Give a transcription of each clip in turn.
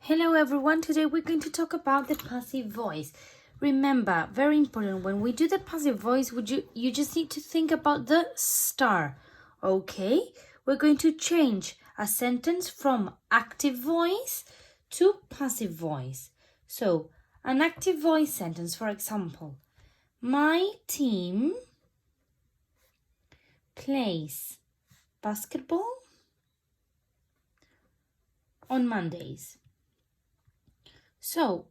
Hello everyone, today we're going to talk about the passive voice. Remember, very important, when we do the passive voice, you just need to think about the star. Okay, we're going to change a sentence from active voice to passive voice. So, an active voice sentence, for example, my team plays basketball on Mondays. So,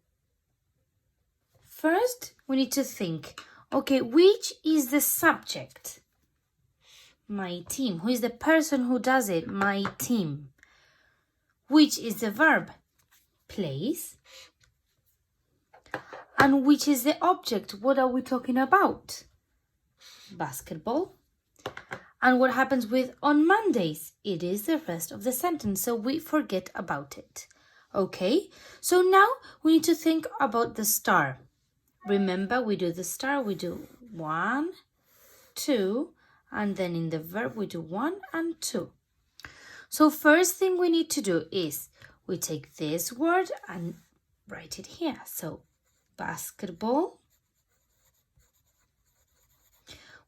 first we need to think, okay, which is the subject? My team. Who is the person who does it? My team. Which is the verb? Plays. And which is the object? What are we talking about? Basketball. And what happens with on Mondays? It is the rest of the sentence, so we forget about it. Okay, so now we need to think about the star. Remember, we do the star, we do 1, 2, and then in the verb we do 1 and 2. So first thing we need to do is we take this word and write it here. So basketball.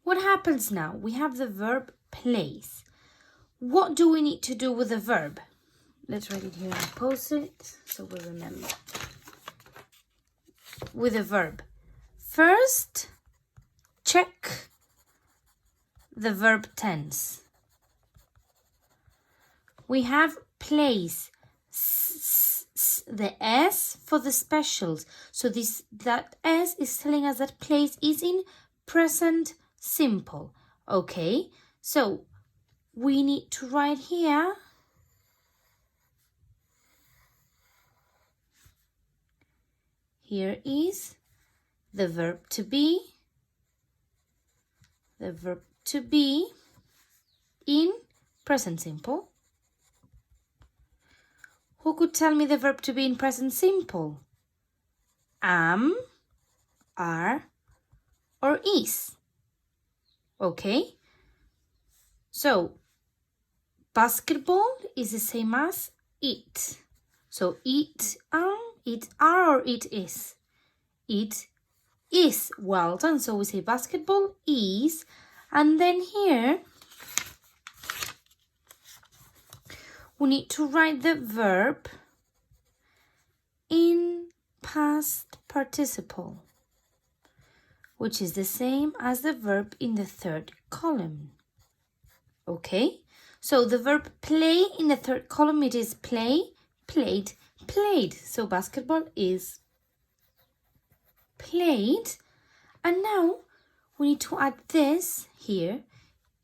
What happens now? We have the verb plays. What do we need to do with the verb? Let's write it here and post it so we remember. With the verb. First, check the verb tense. We have plays. The S for the specials. So that S is telling us that plays is in present simple. Okay, so we need to write here is the verb to be. The verb to be in present simple. Who could tell me the verb to be in present simple? Am, are, or is. Okay? So, basketball is the same as it. So, it are, or it is? It is. Well done. So, we say basketball is. And then here, we need to write the verb in past participle, which is the same as the verb in the third column. Okay? So the verb play in the third column, it is play, played, played. So basketball is played. And now we need to add this here.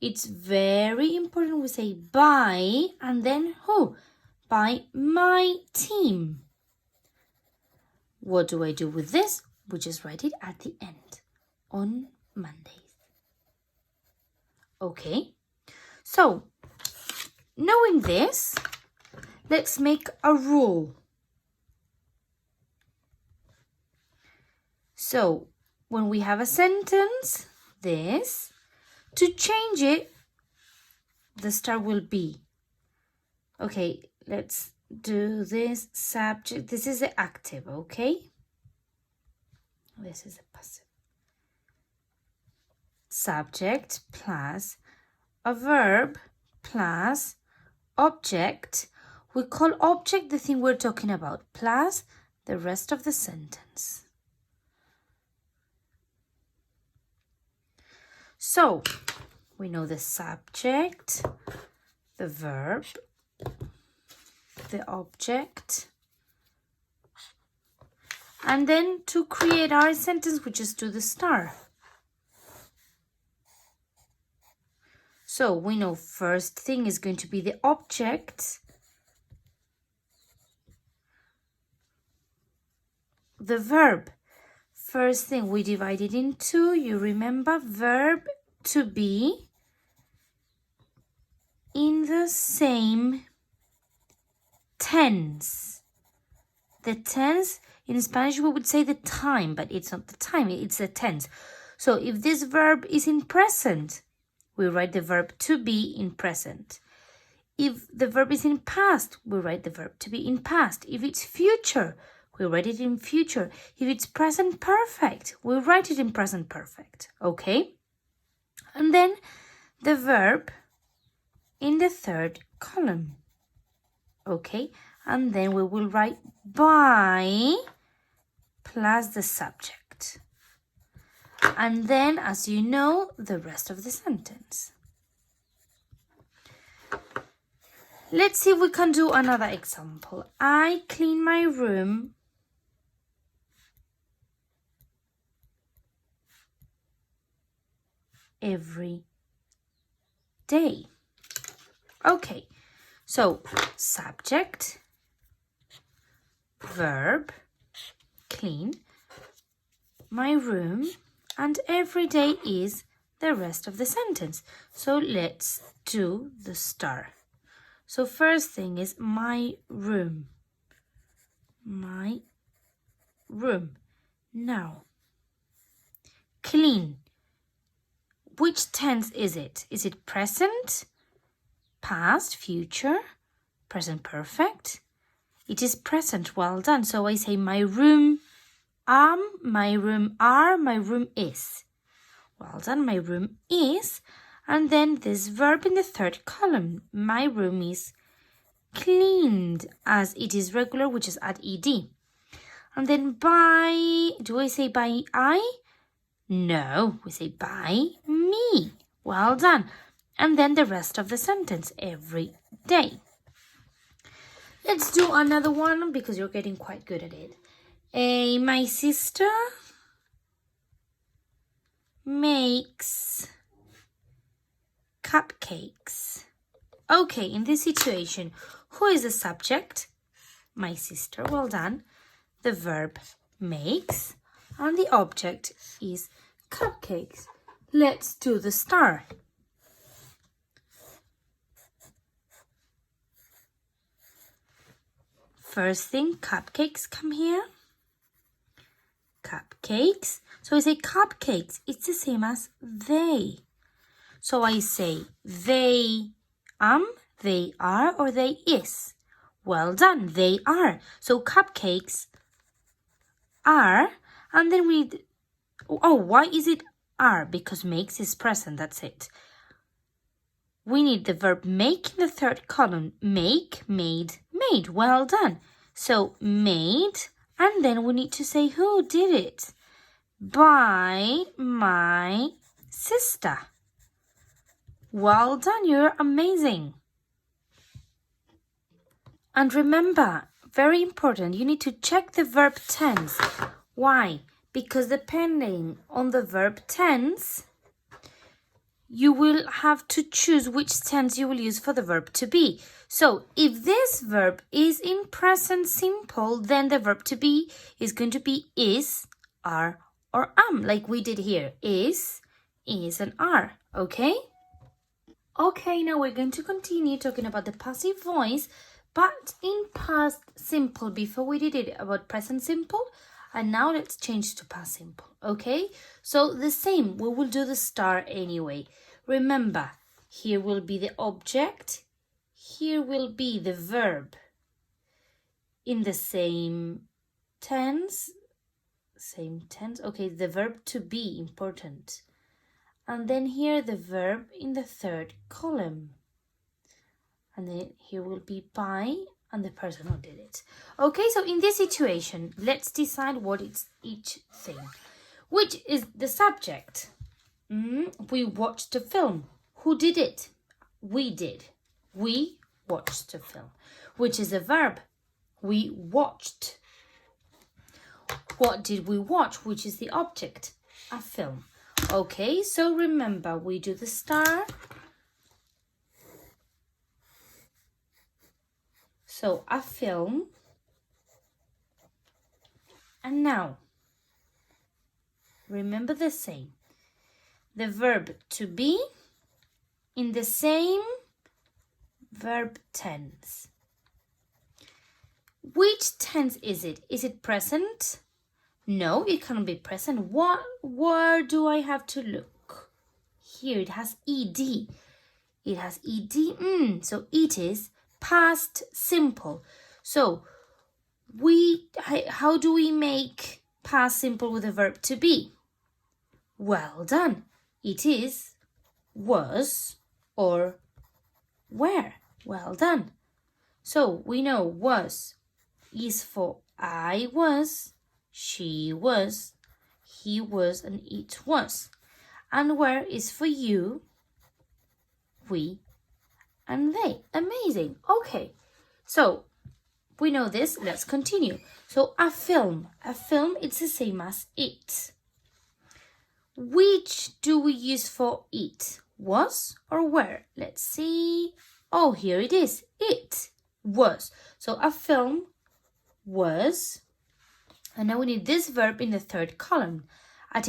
It's very important we say by and then who? By my team. What do I do with this? We just write it at the end. On Mondays. Okay? So, knowing this, let's make a rule. So, when we have a sentence, this, to change it, the star will be. Okay, let's do this subject. This is the active, okay? This is the passive. Subject plus a verb plus object. We call object the thing we're talking about, plus the rest of the sentence. So, we know the subject, the verb, the object. And then to create our sentence, we just do the star. So we know first thing is going to be the object. The verb. First thing we divide it in two. You remember verb to be in the same tense. The tense, in Spanish we would say the time, but it's not the time, it's the tense. So if this verb is in present, we write the verb to be in present. If the verb is in past, we write the verb to be in past. If it's future, we write it in future. If it's present perfect, we write it in present perfect. Okay? And then the verb in the third column. Okay? And then we will write by plus the subject. And then, as you know, the rest of the sentence. Let's see if we can do another example. I clean my room every day. Okay, so subject, verb, clean, my room, and every day is the rest of the sentence. So let's do the star. So first thing is my room. My room. Now, clean. Which tense is it? Is it present, past, future, present perfect? It is present. Well done. So I say my room my room are, my room is. Well done. My room is. And then this verb in the third column. My room is cleaned, as it is regular, which is add ed. And then by, do I say by I? No, we say by me. Well done. And then the rest of the sentence, every day. Let's do another one because you're getting quite good at it. My sister makes cupcakes. Okay, in this situation, who is the subject? My sister, well done. The verb makes, and the object is cupcakes. Let's do the star. First thing, cupcakes come here. Cupcakes. So I say cupcakes. It's the same as they. So I say they are, or they is. Well done, they are. So cupcakes are, and then why is it are? Because makes is present, that's it. We need the verb make in the third column. Make, made, made. Well done. So made, and then we need to say who did it. By my sister. Well done, you're amazing. And remember, very important, you need to check the verb tense. Why? Because depending on the verb tense, you will have to choose which tense you will use for the verb to be. So if this verb is in present simple, then the verb to be is going to be is, are, or am, like we did here. Is, and are. Okay? Okay, now we're going to continue talking about the passive voice, but in past simple. Before we did it about present simple, and now let's change to past simple. Okay? So the same, we will do the star anyway. Remember, here will be the object, here will be the verb in the same tense. Okay, the verb to be, important. And then here the verb in the third column. And then here will be by and the person who did it. Okay, so in this situation, let's decide what is each thing. Which is the subject? We watched a film. Who did it? We did. We watched a film. Which is a verb? We watched. What did we watch? Which is the object? A film. Okay, so remember, we do the star. So, a film. And now, remember the same. The verb to be in the same verb tense. Which tense is it? Is it present? No, it cannot be present. Where do I have to look? Here it has ed. It has ed. So it is past simple. So how do we make past simple with the verb to be? Well done. It is, was, or were. Well done. So we know was is for I was, she was, he was, and it was. And were is for you, we, and they. Amazing. Okay. So we know this. Let's continue. So a film. A film, it's the same as it. Which do we use for it? Was or were? Let's see. Oh, here it is. It was. So a film was. And now we need this verb in the third column. As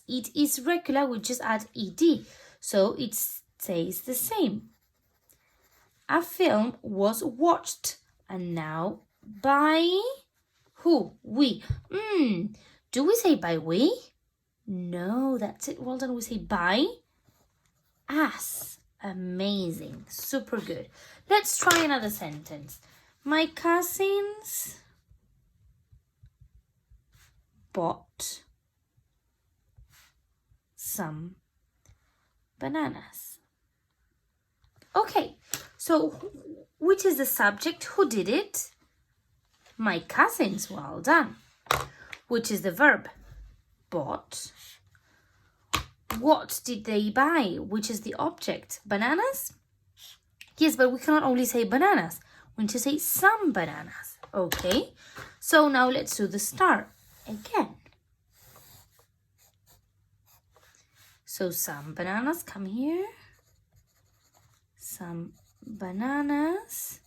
it is regular, we just add ed. So it stays the same. A film was watched. And now by who? We. Do we say by we? No, that's it. Well done. We say by us. Amazing. Super good. Let's try another sentence. My cousins bought some bananas. Okay, so which is the subject? Who did it? My cousins. Well done. Which is the verb? Bought. What did they buy? Which is the object? Bananas? Yes, but we cannot only say bananas. We need to say some bananas. Okay, so now let's do the star again. So some bananas, come here. Some bananas.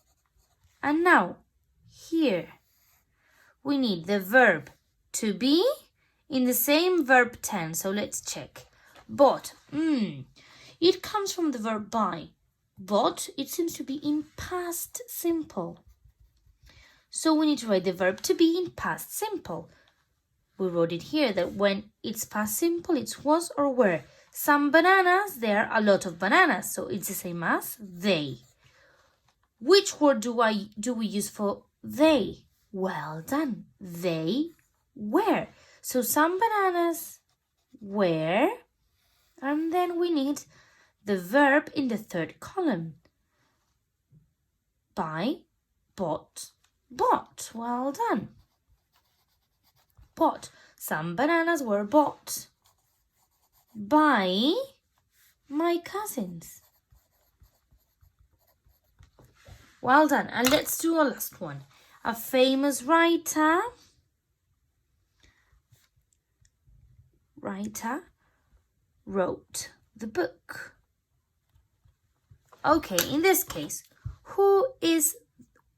And now, here, we need the verb to be in the same verb tense. So let's check. Bought. It comes from the verb buy. But it seems to be in past simple. So we need to write the verb to be in past simple. We wrote it here that when it's past simple, it's was or were. Some bananas, there are a lot of bananas. So it's the same as they. Which word do we use for they? Well done. They were. So some bananas were. And then we need the verb in the third column. Buy, bought, bought. Well done. Bought. Some bananas were bought by my cousins. Well done. And let's do a last one. A famous writer wrote the book. Okay, in this case, who is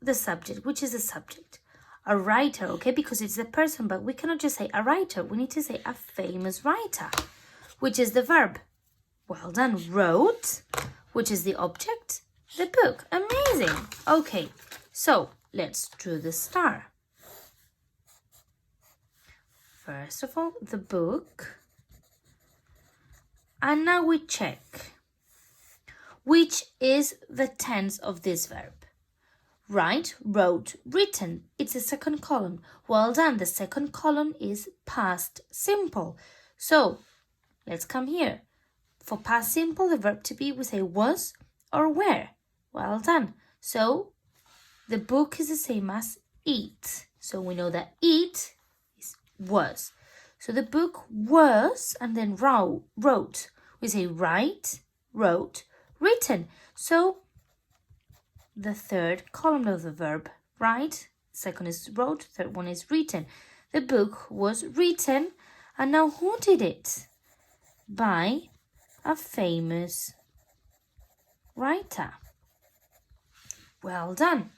the subject? Which is the subject? A writer, okay, because it's the person, but we cannot just say a writer. We need to say a famous writer, which is the verb. Well done. Wrote, which is the object, the book. Amazing. Okay, so let's draw the star. First of all, the book. And now we check. Which is the tense of this verb? Write, wrote, written. It's the second column. Well done. The second column is past simple. So let's come here. For past simple, the verb to be, we say was or were. Well done. So the book is the same as it. So we know that it is was. So the book was, and then wrote. We say write, wrote, written. So the third column of the verb, write, second is wrote, third one is written. The book was written, and now who did it? By a famous writer. Well done.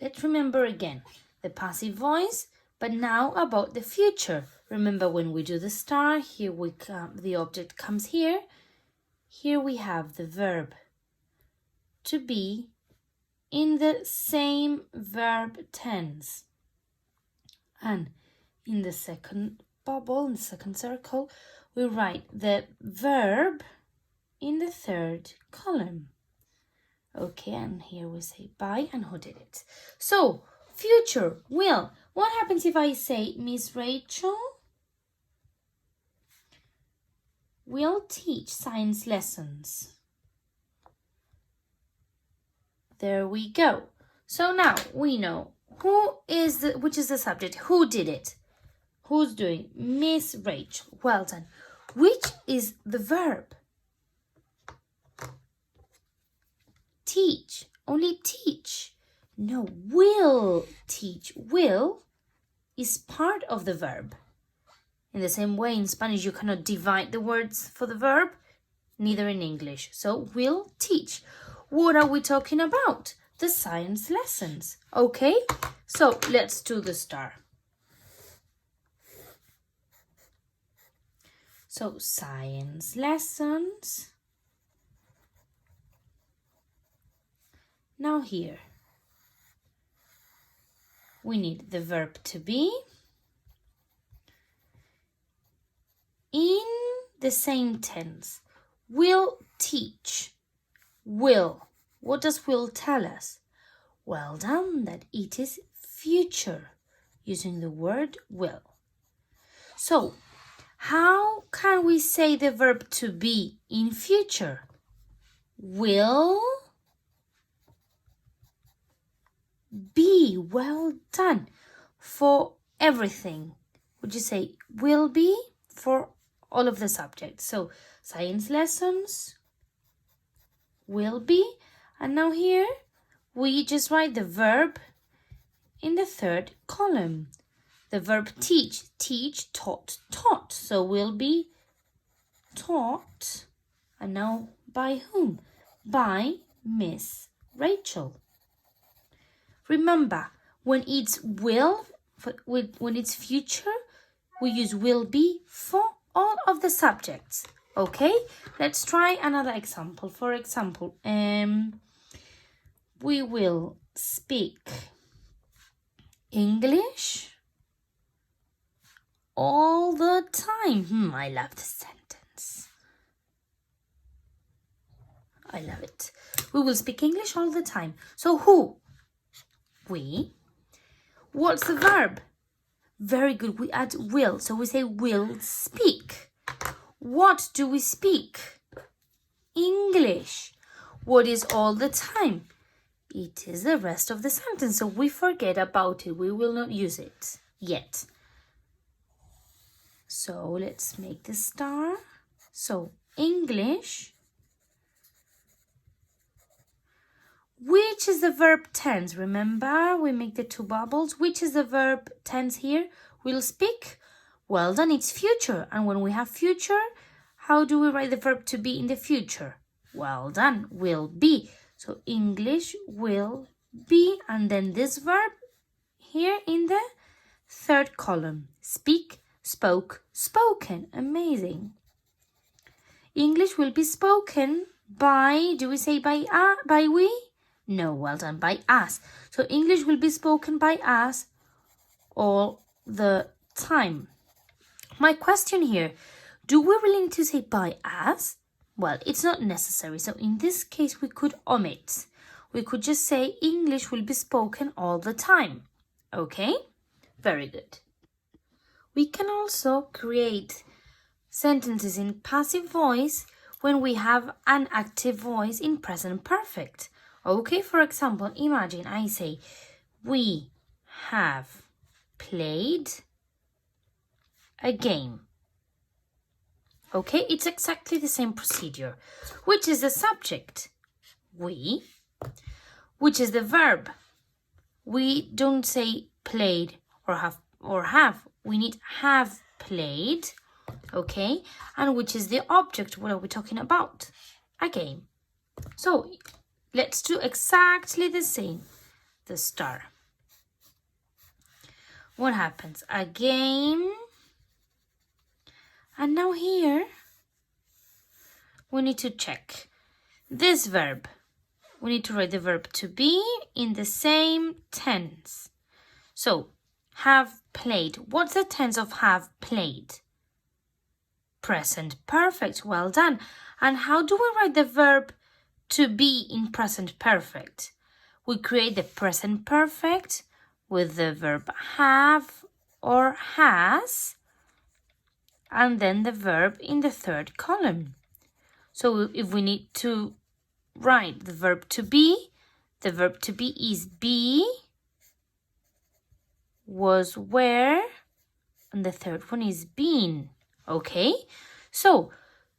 Let's remember again the passive voice, but now about the future. Remember when we do the star, here the object comes here. Here we have the verb to be in the same verb tense. And in the second bubble, in the second circle, we write the verb in the third column. Okay, and here we say by and who did it. So, future, will. What happens if I say Miss Rachel will teach science lessons? There we go. So now we know which is the subject, who did it, who's doing, Miss Rachel. Well done. Which is the verb? Teach, only teach. No, will teach. Will is part of the verb. In the same way, in Spanish, you cannot divide the words for the verb, neither in English. So, will teach. What are we talking about? The science lessons. Okay, so let's do the star. So, science lessons. Now here, we need the verb to be in the same tense. Will teach. Will. What does will tell us? Well done, that it is future, using the word will. So, how can we say the verb to be in future? Will be. Well done. For everything, would you say will be? For all of the subjects. So, science lessons, will be. And now here, we just write the verb in the third column. The verb teach. Teach, taught, taught. So, will be taught. And now, by whom? By Miss Rachel. Remember, when it's will, when it's future, we use will be for all of the subjects. Okay, let's try another example. For example, we will speak English all the time. I love this sentence. I love it. We will speak English all the time. So who? We. What's the verb? Very good. We add will. So we say will speak. What do we speak? English. What is all the time? It is the rest of the sentence. So we forget about it. We will not use it yet. So let's make the star. So English. Which is the verb tense? Remember, we make the two bubbles. Which is the verb tense here? Will speak. Well done, it's future. And when we have future, how do we write the verb to be in the future? Well done, will be. So English will be. And then this verb here in the third column. Speak, spoke, spoken. Amazing. English will be spoken by, do we say by we? No, well done, by us. So English will be spoken by us all the time. My question here, do we really need to say by us? Well, it's not necessary. So in this case, we could omit. We could just say English will be spoken all the time. Okay? Very good. We can also create sentences in passive voice when we have an active voice in present perfect. Okay, for example, imagine I say, we have played a game. Okay, it's exactly the same procedure. Which is the subject? We. Which is the verb? We don't say played or have. We need have played. Okay, and which is the object? What are we talking about? A game. So, let's do exactly the same. The star. What happens? A game. And now here, we need to check this verb. We need to write the verb to be in the same tense. So, have played. What's the tense of have played? present perfect. Well done. And how do we write the verb to be in present perfect? We create the present perfect with the verb have or has, and then the verb in the third column. So if we need to write the verb to be, the verb to be is be, was, were, and the third one is been. Okay? So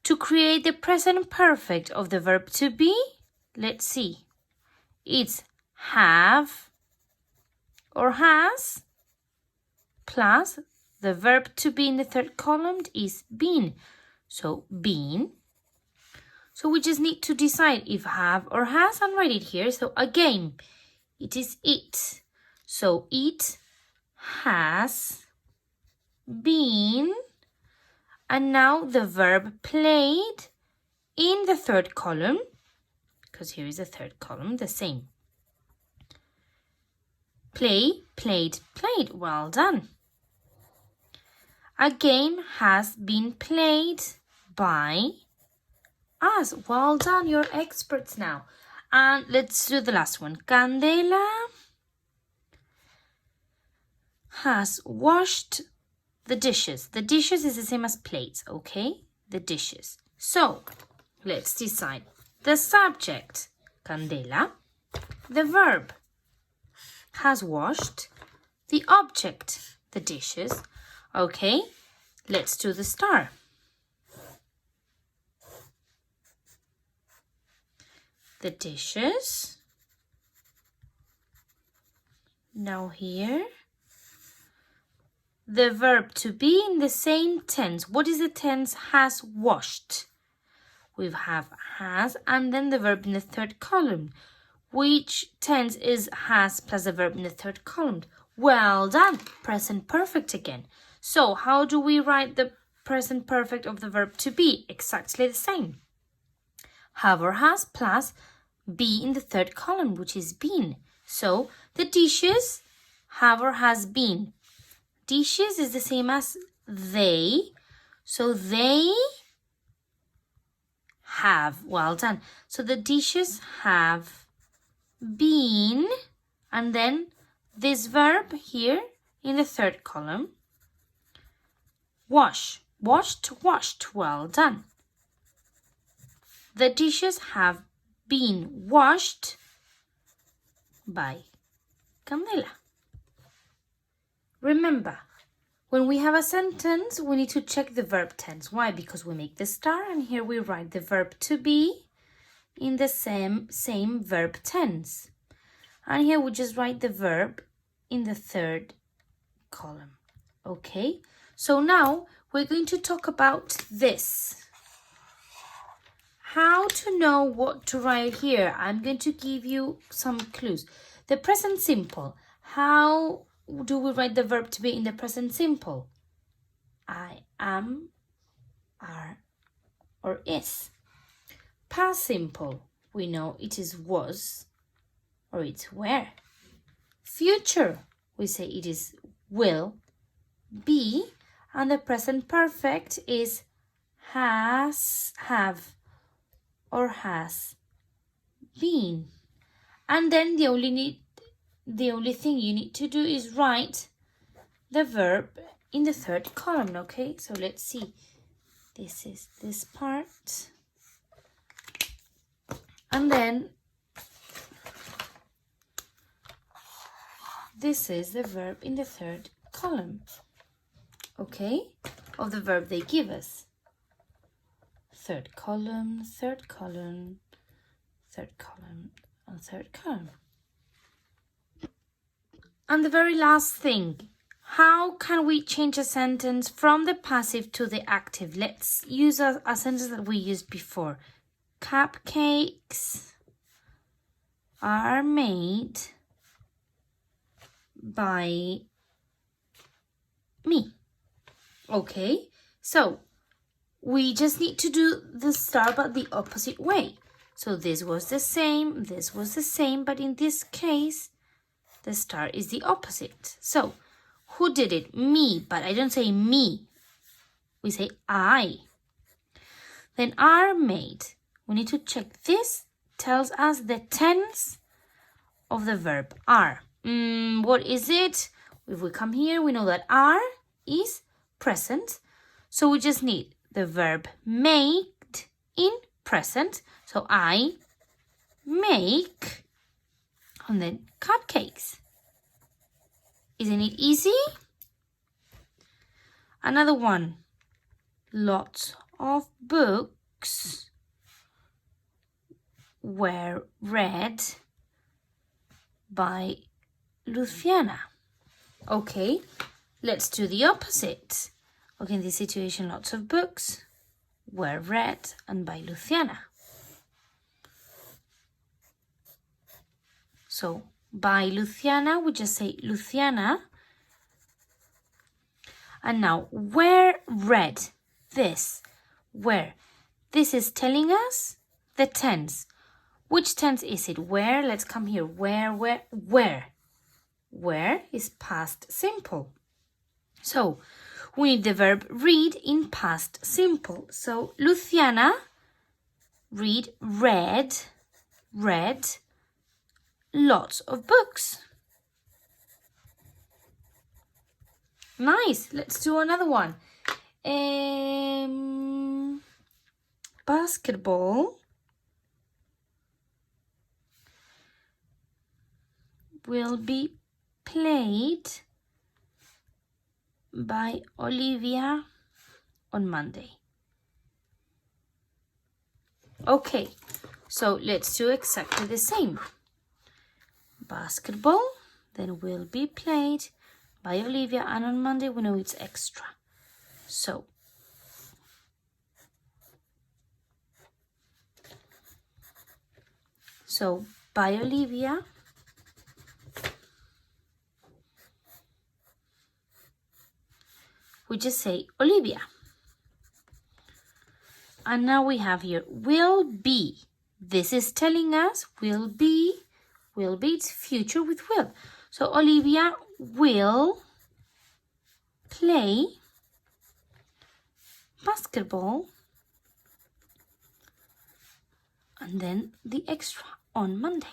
to create the present perfect of the verb to be, let's see. It's have or has plus the verb to be in the third column is been. So been. So we just need to decide if have or has and write it here. So again, it is it. So it has been. And now the verb played in the third column, because here is the third column, the same. Play, played, played. Well done. A game has been played by us. Well done, you're experts now. And let's do the last one. Candela has washed the dishes. The dishes is the same as plates, okay? The dishes. So, let's decide. The subject, Candela. The verb, has washed. The object, the dishes. Okay, let's do the star. The dishes. Now here. The verb to be in the same tense. What is the tense? Has washed. We have has and then the verb in the third column. Which tense is has plus the verb in the third column? Well done. Present perfect again. So how do we write the present perfect of the verb to be? Exactly the same. Have or has plus be in the third column, which is been. So the dishes have or has been. Dishes is the same as they. So they have. Well done. So the dishes have been, and then this verb here in the third column. Wash. Washed, washed. Well done. The dishes have been washed by Candela. Remember, when we have a sentence, we need to check the verb tense. Why? Because we make the star and here we write the verb to be in the same verb tense. And here we just write the verb in the third column. Okay? So now we're going to talk about this. How to know what to write here. I'm going to give you some clues. The present simple. How do we write the verb to be in the present simple? I am, are, or is. Past simple. We know it is was or it's were. Future. We say it is will, be. And the present perfect is has, have, or has been. And then the only thing you need to do is write the verb in the third column, okay? So let's see. This is this part. And then this is the verb in the third column, okay? Of the verb they give us. Third column, third column, third column, and third column. And the very last thing, how can we change a sentence from the passive to the active? Let's use a sentence that we used before. Cupcakes are made by me. Okay, so we just need to do the star but the opposite way. So this was the same, this was the same, but in this case, the star is the opposite. So, who did it? Me, but I don't say me. We say I. Then are made. We need to check. This tells us the tense of the verb are. What is it? If we come here, we know that are is present. So we just need the verb made in present. So I make, and then cupcakes. Isn't it easy? Another one. Lots of books were read by Luciana. Okay, let's do the opposite. Okay, in this situation, lots of books were read and by Luciana. So, by Luciana, we just say Luciana. And now, were read. This, where. This is telling us the tense. Which tense is it? Where? Let's come here. Where? Where is past simple. So, we need the verb read in past simple. So, Luciana read lots of books. Nice. Let's do another one. Basketball will be played by Olivia on Monday. Okay, so let's do exactly the same. Basketball then will be played by Olivia, and on Monday we know it's extra. So by Olivia we just say Olivia. And now we have here will be. This is telling us will be it's future with will. So Olivia will play basketball, and then the extra on Monday.